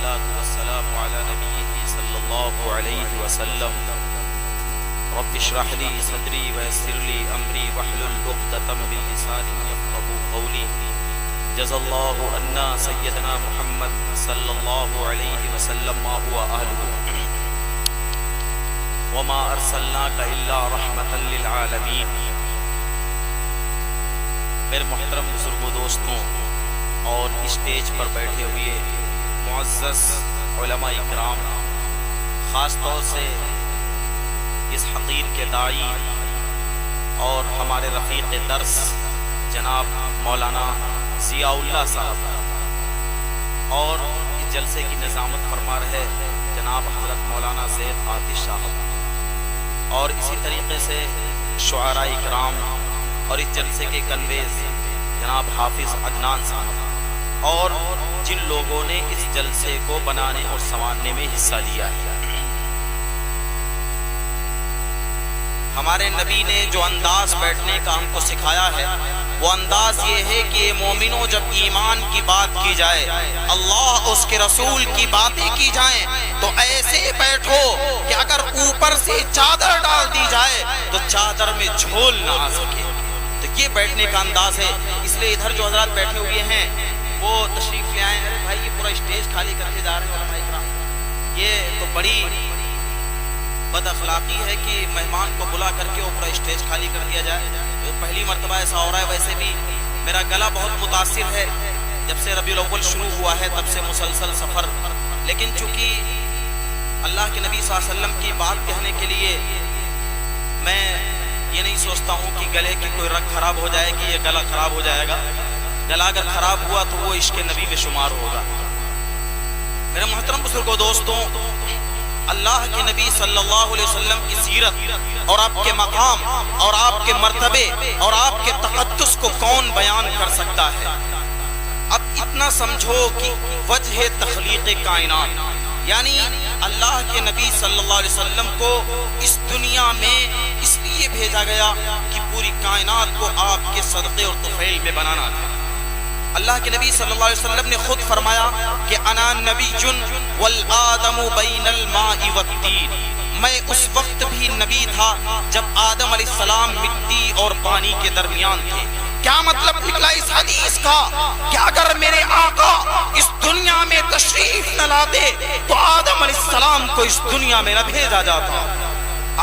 والصلاة والسلام على نبيه صلى الله عليه وسلم رب اشرح لي صدري ويسر لي أمري واحلل عقدة من لساني يفقهوا قولي جزا الله عنا سيدنا محمد صلى الله عليه وسلم ما هو أهله وما أرسلناك إلا رحمة للعالمين۔ میرے محترم بزرگوں، دوستوں اور اسٹیج پر بیٹھے ہوئے معزز علماء اکرام، خاص طور سے اس حقیر کے داعی اور ہمارے رفیق درس جناب مولانا ضیاء اللہ صاحب، اور اس جلسے کی نظامت فرما رہے جناب حضرت مولانا زید عاطش صاحب، اور اسی طریقے سے شعراء اکرام اور اس جلسے کے کنویز جناب حافظ عدنان صاحب، اور جن لوگوں نے اس جلسے کو بنانے اور سنوارنے میں حصہ لیا ہے۔ ہمارے نبی نے جو انداز بیٹھنے کا ہم کو سکھایا ہے وہ انداز یہ ہے کہ مومنوں، جب ایمان کی بات کی جائے، اللہ اس کے رسول کی باتیں کی جائیں تو ایسے بیٹھو کہ اگر اوپر سے چادر ڈال دی جائے تو چادر میں جھول نہ آ سکے۔ تو یہ بیٹھنے کا انداز ہے، اس لیے ادھر جو حضرات بیٹھے ہوئے ہیں وہ تشریف لے آئیں۔ ارے بھائی، یہ پورا اسٹیج خالی کر کے جا رہے ہیں علماء اکرام، یہ تو بڑی بد اخلاقی ہے کہ مہمان کو بلا کر کے اوپر اسٹیج خالی کر دیا جائے۔ تو پہلی مرتبہ ایسا ہو رہا ہے۔ ویسے بھی میرا گلا بہت متاثر ہے، جب سے ربیع الاول شروع ہوا ہے تب سے مسلسل سفر، لیکن چونکہ اللہ کے نبی صلی اللہ علیہ وسلم کی بات کہنے کے لیے میں یہ نہیں سوچتا ہوں کہ گلے کی کوئی رگ خراب ہو جائے گی، یہ گلا خراب ہو جائے گا۔ گلا اگر خراب ہوا تو وہ عشق نبی میں شمار ہوگا۔ میرے محترم بزرگوں، دوستوں، اللہ کے نبی صلی اللہ علیہ وسلم کی سیرت اور آپ کے مقام اور آپ کے مرتبے اور آپ کے تقدس کو کون بیان کر سکتا ہے؟ اب اتنا سمجھو کہ وجہ تخلیق کائنات، یعنی اللہ کے نبی صلی اللہ علیہ وسلم کو اس دنیا میں اس لیے بھیجا گیا کہ پوری کائنات کو آپ کے صدقے اور طفیل میں بنانا تھا۔ اللہ کے نبی صلی اللہ علیہ وسلم نے خود فرمایا کہ انا نبی والآدم بین الماء والطین، میں اس وقت بھی نبی تھا جب آدم علیہ السلام مٹی اور پانی کے درمیان تھے۔ کیا مطلب نکلا اس حدیث کا کہ اگر میرے آقا اس دنیا میں تشریف نہ لاتے تو آدم علیہ السلام کو اس دنیا میں نہ بھیجا جاتا۔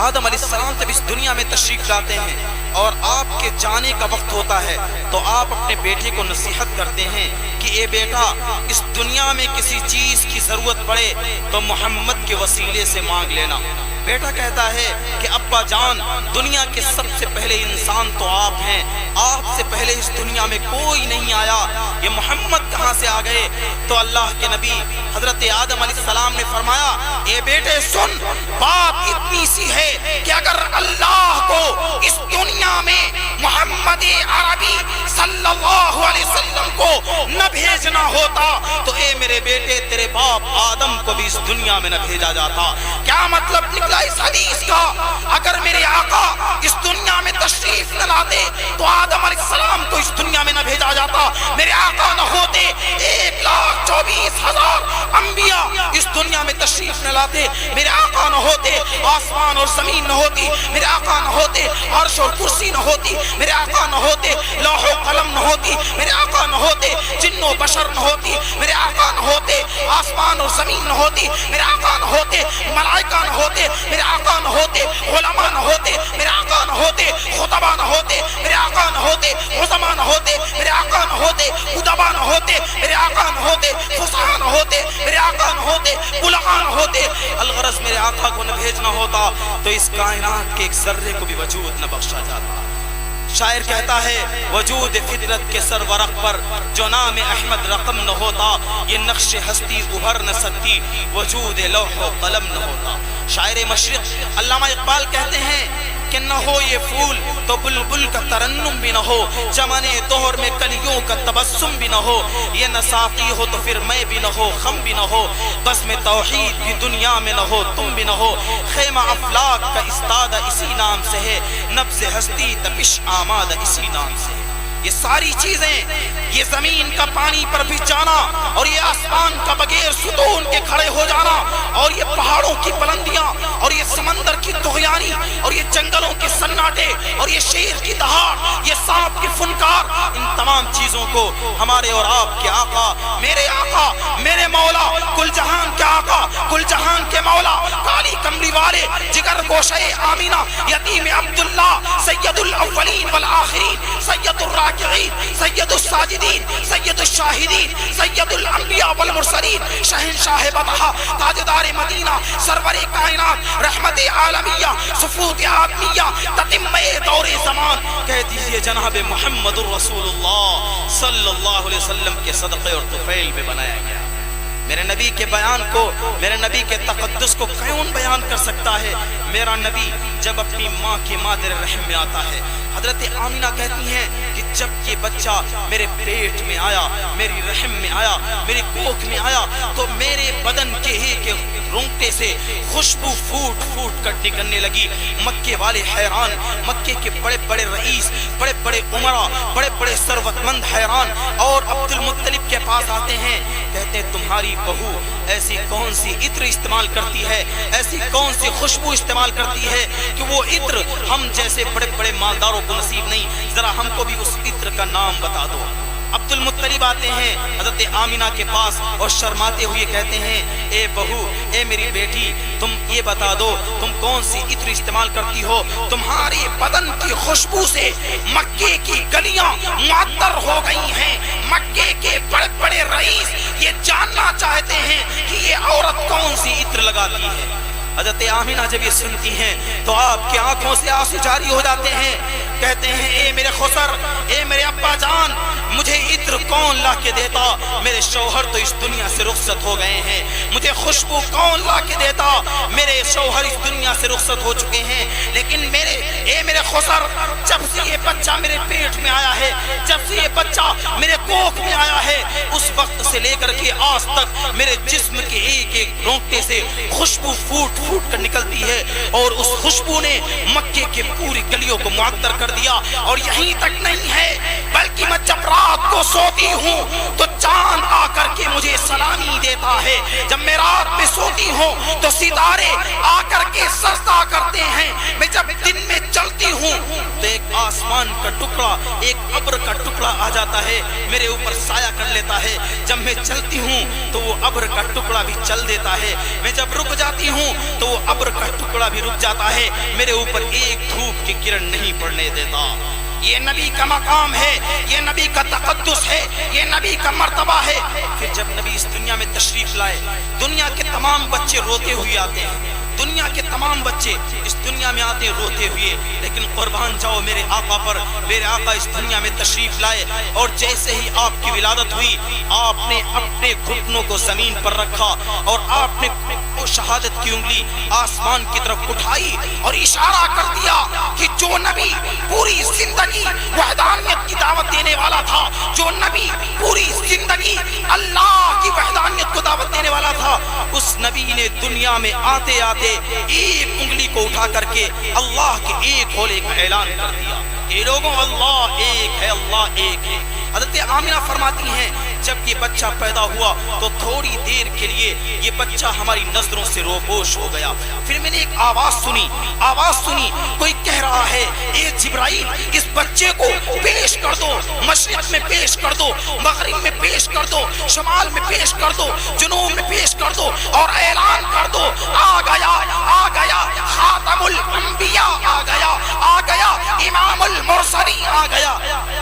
آدم علیہ السلام جب اس دنیا میں تشریف لاتے ہیں اور آپ کے جانے کا وقت ہوتا ہے تو آپ اپنے بیٹے کو نصیحت کرتے ہیں کہ اے بیٹا، اس دنیا میں کسی چیز کی ضرورت پڑے تو محمد کے وسیلے سے مانگ لینا۔ بیٹا کہتا ہے کہ ابا جان، دنیا کے سب سے پہلے انسان تو آپ ہیں، آپ سے پہلے اس دنیا میں کوئی نہیں آیا، یہ محمد کہاں سے آ گئے؟ تو اللہ کے نبی حضرت آدم علیہ السلام نے فرمایا، اے بیٹے سن، بات اتنی سی ہے کہ اگر اللہ کو اس دنیا میں محمد عربی صلی اللہ علیہ وسلم کو نہ بھیجنا ہوتا تو اے میرے بیٹے، تیرے باپ آدم کو بھی اس دنیا میں نہ بھیجا جاتا۔ کیا مطلب نکلا اس حدیث کا؟ اگر میرے آقا اس دنیا میں تشریف نہ لاتے تو آدم علیہ السلام کو اس دنیا میں نہ بھیجا جاتا، میرے آقا نہ ہوتے 1,24,000 انبیاء اس دنیا میں تشریف نہ لاتے، میرے آقا نہ ہوتے آسمان اور زمین نہ ہوتی، میرے آقا نہ ہوتے عرش اور کرسی نہ ہوتی، میرے آقا نہ ہوتے لوح و قلم نہ ہوتی، میرے آقا نہ ہوتے جن و بشر نہ ہوتی، میرے آقا نہ ہوتے آسمان اور زمین نہ ہوتی، میرے آقا نہ ہوتے ملائکہ نہ ہوتے، میرے آقا نہ ہوتے علماء نہ ہوتے، میرے آقا نہ ہوتے خطبہ نہ ہوتے، میرے آقا نہ ہوتے عظماء نہ ہوتے، میرے آقا نہ ہوتے ادبا نہ ہوتے، میرے آقا نہ ہوتے فصحاء نہ ہوتے، میرے آقا نہ ہوتے بلغاء نہ ہوتے۔ الغرض میرے آقا کو نہ بھیجنا ہوتا تو اس کائنات کے ایک ذرے کو بھی وجود نہ بخشا جاتا۔ شاعر کہتا ہے، وجود فطرت کے سر ورق پر جو نام احمد رقم نہ ہوتا، یہ نقش ہستی ابھر نہ سکتی، وجود لوح و قلم نہ ہوتا۔ شاعر مشرق علامہ اقبال کہتے ہیں کہ نہ ہو یہ پھول تو بلبل کا ترنم بھی نہ ہو، چمن دہر میں کلیوں کا تبسم بھی نہ ہو، یہ نہ ساقی ہو تو پھر میں بھی نہ ہو، خم بھی نہ ہو، بس میں توحید بھی دنیا میں نہ ہو، تم بھی نہ ہو، خیمہ افلاک کا استادہ اسی نام سے ہے، نبض ہستی تپش آمادہ اسی نام سے ہے۔ یہ ساری چیزیں، یہ زمین کا پانی پر بھی جانا اور یہ آسمان کا بغیر ستون کے اور یہ شیر کی دہاڑ، یہ سانپ کی فنکار، ان تمام چیزوں کو ہمارے اور آپ کے آقا، میرے آقا، میرے مولا، کل جہان کے آقا، کل جہان کے مولا، کالی کملی والے، جگر گوشہ آمینہ، یتیم عبداللہ، سید الاولین والآخرین، سید الراکعین، سید الساجدین، سید الشاہدین، سید الانبیاء والمرسلین، شہنشاہ بطحہ، تاجدار مدینہ، سرور کائنات، رحمت عالمیہ، صفوت آدمیہ، تتمہ دور زمان، کہہ دیجئے جناب محمد الرسول اللہ صلی اللہ علیہ وسلم کے صدقے اور طفیل میں بنایا گیا۔ میرے نبی کے بیان کو، میرے نبی کے تقدس کو کون بیان کر سکتا ہے؟ میرا نبی جب اپنی ماں کی مادر رحم میں آتا ہے، حضرت آمینہ کہتی ہیں کہ جب یہ بچہ میرے پیٹ میں آیا، میری رحم میں آیا، میری کوکھ میں آیا، تو میرے بدن کے ایک رونگٹے سے خوشبو پھوٹ پھوٹ کر نکلنے لگی۔ مکے والے حیران، مکے کے بڑے بڑے رئیس، بڑے بڑے عمرا، بڑے بڑے ثروت مند حیران، اور عبد المطلب کے پاس آتے ہیں، کہتے ہیں تمہاری بہو ایسی کون سی عطر استعمال کرتی ہے، ایسی کون سی خوشبو استعمال کرتی ہے کہ وہ عطر ہم جیسے بڑے بڑے مالداروں کو نصیب نہیں، ذرا ہم کو بھی اس عطر کا نام بتا دو۔ عبد المطلب آتے ہیں حضرت آمینہ کے پاس اور شرماتے ہوئے کہتے ہیں اے بہو، اے میری بیٹی، تم یہ بتا دو تم کون سی عطر استعمال کرتی ہو؟ تمہارے بدن کی خوشبو سے مکے کی گلیاں معطر ہو گئی ہیں۔ مکے کے بڑے بڑے رئیس یہ جاننا چاہتے ہیں کہ یہ عورت کون سی عطر لگاتی ہے۔ حضرت آمینہ جب یہ سنتی ہیں تو آپ کی آنکھوں سے آنسو جاری ہو جاتے ہیں، کہتے ہیں اے میرے خسر، اے میرے ابا جان، مجھے عطر کون لا کے دیتا؟ میرے شوہر تو اس دنیا سے رخصت ہو گئے ہیں۔ مجھے خوشبو کون لا کے دیتا؟ میرے شوہر اس دنیا سے رخصت ہو چکے ہیں۔ لیکن میرے خسر، جب سے یہ بچہ میرے پیٹ میں آیا ہے، جب سے یہ بچہ میرے کوکھ میں آیا ہے، اس وقت سے لے کر کے آج تک میرے جسم کے ایک ایک رونگٹے سے خوشبو پھوٹ پھوٹ کر نکلتی ہے، اور اس خوشبو نے مکے کے پوری گلیوں کو معطر کر دیا۔ اور یہیں تک نہیں ہے، بلکہ میں جب رات کو سوتی ہوں تو چاند آ کر کے مجھے سلامی دیتا ہے، جب میں رات میں سوتی ہوں تو ستارے آ کر کے سجدہ کرتے ہیں، میں جب دن میں چلتی ہوں تو ایک آسمان کا ٹکڑا، ایک ابر کا ٹکڑا آ جاتا ہے، میرے اوپر سایہ کر لیتا ہے۔ جب میں چلتی ہوں تو وہ ابر کا ٹکڑا بھی چل دیتا ہے، میں جب رک جاتی ہوں تو وہ ابر کا ٹکڑا بھی رک جاتا ہے، میرے اوپر ایک دھوپ کی کرن نہیں پڑنے دیتا۔ یہ نبی کا مقام ہے، یہ نبی کا تقدس ہے، یہ نبی کا مرتبہ ہے۔ پھر جب نبی اس دنیا میں تشریف لائے، دنیا کے تمام بچے روتے ہوئے آتے ہیں، دنیا کے تمام بچے اس دنیا میں آتے روتے ہوئے، لیکن قربان جاؤ میرے آقا پر، میرے آقا اس دنیا میں تشریف لائے، اور جیسے ہی آپ کی ولادت ہوئی، آپ نے اپنے گھٹنوں کو زمین پر رکھا اور آپ نے وہ شہادت کی انگلی آسمان کی طرف اٹھائی اور اشارہ کر دیا کہ جو نبی پوری زندگی وحدانیت کی دعوت دینے والا تھا، جو نبی پوری زندگی اللہ کی وحدانیت کو دعوت دینے والا تھا، اس نبی نے دنیا میں آتے آتے ایک انگلی کو اٹھا کر کے اللہ کے ایک ہولے کا اعلان کر دیا کہ لوگوں اللہ ایک ہے، اللہ ایک ہے۔ حضرت آمینہ فرماتی ہیں جب یہ بچہ پیدا ہوا تو تھوڑی دیر کے لیے یہ بچہ ہماری نظروں سے روپوش ہو گیا۔ پھر میں نے ایک آواز سنی، کوئی کہہ رہا ہے اے جبرائیل، اس بچے کو پیش کر دو، مشرق میں پیش کر دو، مغرب میں پیش کر دو، شمال میں پیش کر دو، جنوب میں پیش کر دو، اور اعلان کر دو آ گیا خاتم الانبیاء، آ گیا امام المرسلین، آ گیا۔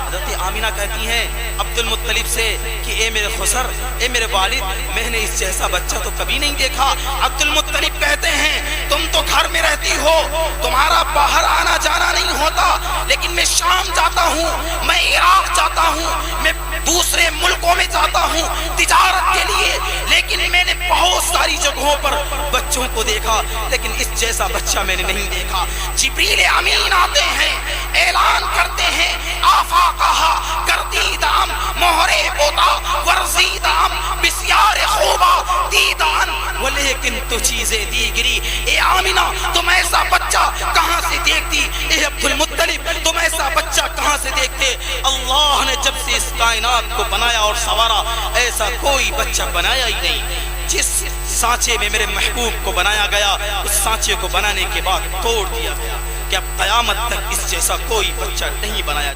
حضرت آمینہ کہتی ہیں عبد المطلب سے کہ اے میرے خسر، اے میرے والد، میں نے اس جیسا بچہ تو کبھی نہیں دیکھا۔ عبد المطلب کہتے ہیں تم تو گھر میں رہتی ہو، تمہارا باہر آنا جانا نہیں ہوتا، لیکن میں شام جاتا ہوں، میں عراق جاتا ہوں، میں دوسرے ملکوں میں جاتا ہوں تجارت کے لیے، لیکن میں نے بہت ساری جگہوں پر بچوں کو دیکھا، لیکن اس جیسا بچہ میں نے نہیں دیکھا۔ جبریل امین آتے ہیں، اعلان کرتے ہیں آفاقہا گردیدام مہرے بوتا ورزیدام بسیار خوبا دیدان ولیکن تو چیزیں دیگری۔ اے آمینہ تم ایسا بچہ کہاں سے دیکھتی؟ اے عبد المطلب تم ایسا بچہ کہاں سے دیکھتے؟ اللہ نے جب سے اس کائنات کو بنایا اور سوارا، ایسا کوئی بچہ بنایا ہی نہیں۔ جس سانچے میں میرے محبوب کو بنایا گیا اس سانچے کو بنانے کے بعد توڑ دیا گیا کہ اب قیامت تک اس جیسا کوئی بچہ نہیں بنایا